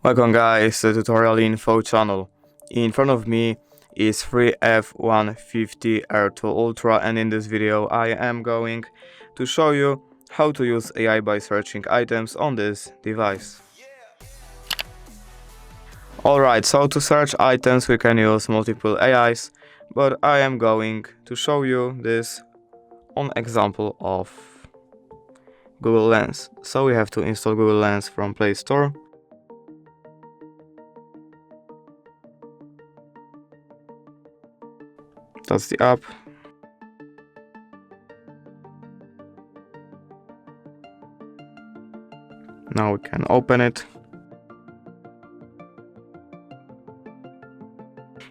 Welcome guys to the tutorial info channel. In front of me is iiiF150 R2 Ultra, and in this video I am going to show you how to use AI by searching items on this device. Alright, so to search items we can use multiple AIs, but I am going to show you this on example of Google Lens. So we have to install Google Lens from Play Store. That's the app. Now we can open it.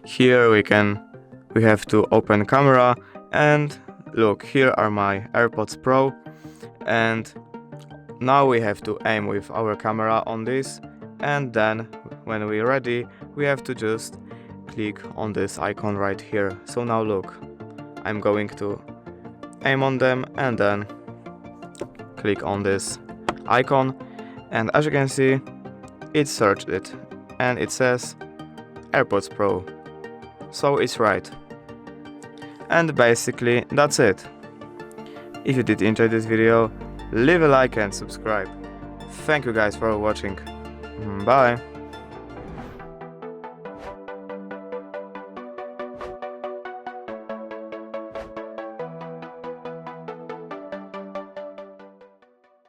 Here we have to open camera, and look, here are my AirPods Pro, and now we have to aim with our camera on this, and then when we're ready we have to just click on this icon right here. So now look, I'm going to aim on them and then click on this icon, and as you can see it searched it and it says AirPods Pro, so it's right. And basically that's it. If you did enjoy this video, leave a like and subscribe. Thank you guys for watching. Bye.